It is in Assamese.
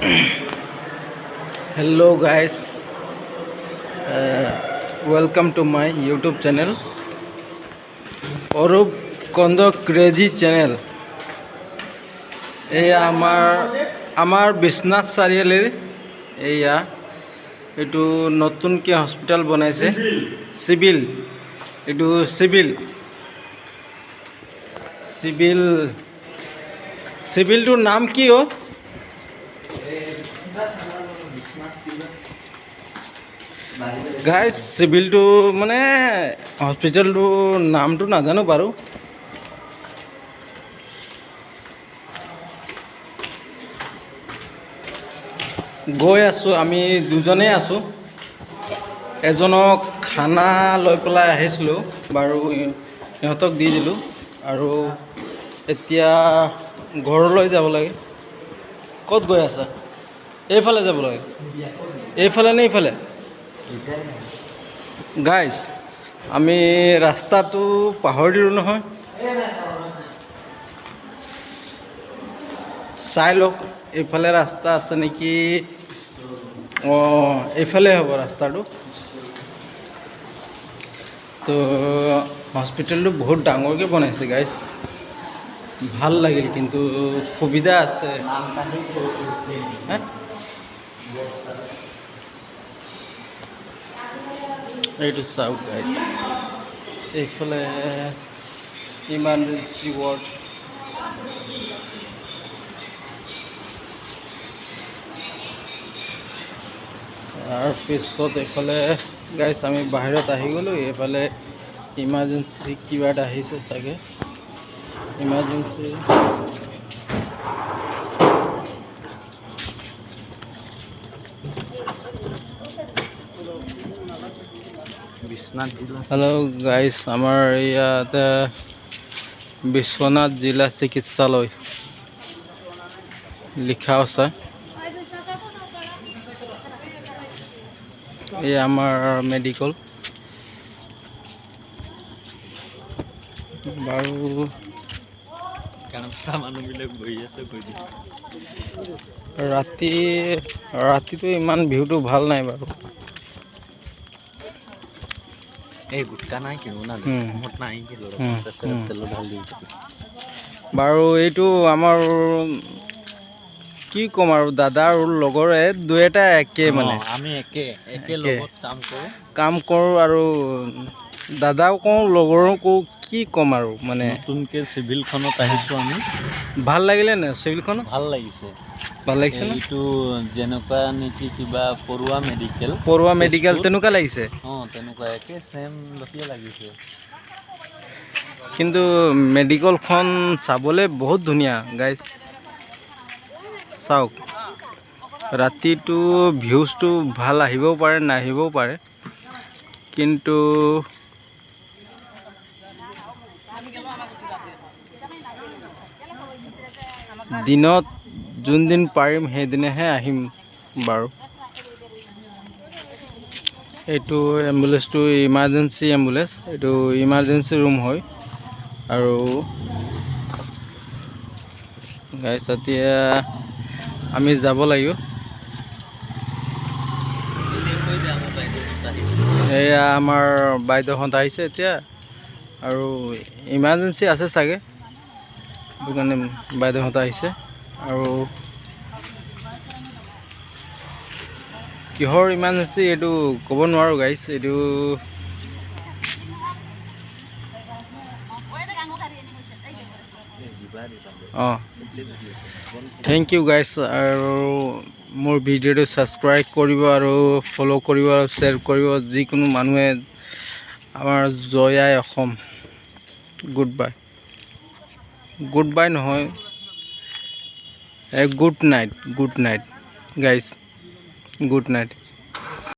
Hello guys, welcome to my YouTube channel Orup Kondo Crazy channel. এয়া আমাৰ বিশ্বনাথ চাৰিআলিৰ এয়া এইটো নতুনকৈ হস্পিটাল বনাইছে চিভিলটোৰ নাম কি অ' গাইজ চিভিলটো মানে হস্পিটেলটোৰ নামটো নাজানো বাৰু। গৈ আছোঁ, আমি দুজনেই আছোঁ। এজনক খানা লৈ পেলাই আহিছিলোঁ বাৰু, সিহঁতক দি দিলোঁ আৰু এতিয়া ঘৰলৈ যাব লাগে। ক'ত গৈ আছা? এইফালে যাব লাগে। এইফালে নে এইফালে? গাইজ আমি ৰাস্তাটো পাহৰি দিলোঁ নহয়, চাই লওক এইফালে ৰাস্তা আছে নেকি। অঁ, এইফালে হ'ব ৰাস্তাটো। তো হস্পিটেলটো বহুত ডাঙৰকৈ বনাইছে গাইজ, ভাল লাগিল, কিন্তু সুবিধা আছে। এইটো চাওক গাইজ, এইফালে ইমাৰ্জেঞ্চি ৱাৰ্ড, তাৰপিছত এইফালে গাইজ আমি বাহিৰত আহি গ'লোঁ। এইফালে ইমাৰ্জেঞ্চি কিবা এটা আহিছে চাগে, ইমাৰ্জেঞ্চি হেল্ল' গাইজ, আমাৰ ইয়াতে বিশ্বনাথ জিলা চিকিৎসালয় লিখা আছে। এই আমাৰ মেডিকেল বাৰু। মানুহবিলাক বহি আছে, ৰাতিটো ইমান ভিউটো ভাল নাই বাৰু। এই গুটকা নাই বাৰু। এইটো আমাৰ কি ক'ম আৰু, দাদাৰ লগৰে দুই এটা একে, মানে আমি একে লগত কাম কৰোঁ আৰু দাদাও কওঁ লগৰো কওঁ, কি ক'ম আৰু। মানে নতুনকৈ চিভিলখনত আহিছোঁ আমি। ভাল লাগিলে নে চিভিলখন? ভাল লাগিছে এইটো যেনেকুৱা নেকি কিবা পৰুৱা মেডিকেল তেনেকুৱা লাগিছে। অঁ, তেনেকুৱা একে চেম লখিয়ে লাগিছে, কিন্তু মেডিকেলখন চাবলৈ বহুত ধুনীয়া গাইজ। চাওক, ৰাতিটো ভিউজটো ভাল আহিবও পাৰে নাহিবও পাৰে, কিন্তু দিনত যোনদিন পাৰিম সেইদিনাহে আহিম বাৰু। এইটো এম্বুলেঞ্চটো ইমাৰ্জেঞ্চি এম্বুলেঞ্চ, এইটো ইমাৰ্জেঞ্চি ৰুম হয়। আৰু গাইজ এতিয়া আমি যাব লাগিব। এয়া আমাৰ বাইদেউহঁত আহিছে এতিয়া, আৰু ইমাৰ্জেঞ্চি আছে চাগে, সেইটো কাৰণে বাইদেউহঁত আহিছে। আৰু কিহৰ ইমাৰ্জেঞ্চি এইটো ক'ব নোৱাৰোঁ গাইজ। এইটো অঁ, থেংক ইউ গাইজ। আৰু মোৰ ভিডিঅ'টো ছাবস্ক্ৰাইব কৰিব আৰু ফ'ল' কৰিব আৰু শ্বেয়াৰ কৰিব যিকোনো মানুহে। আমাৰ জয় আই অসম। গুড বাই নহয়, good night guys, good night.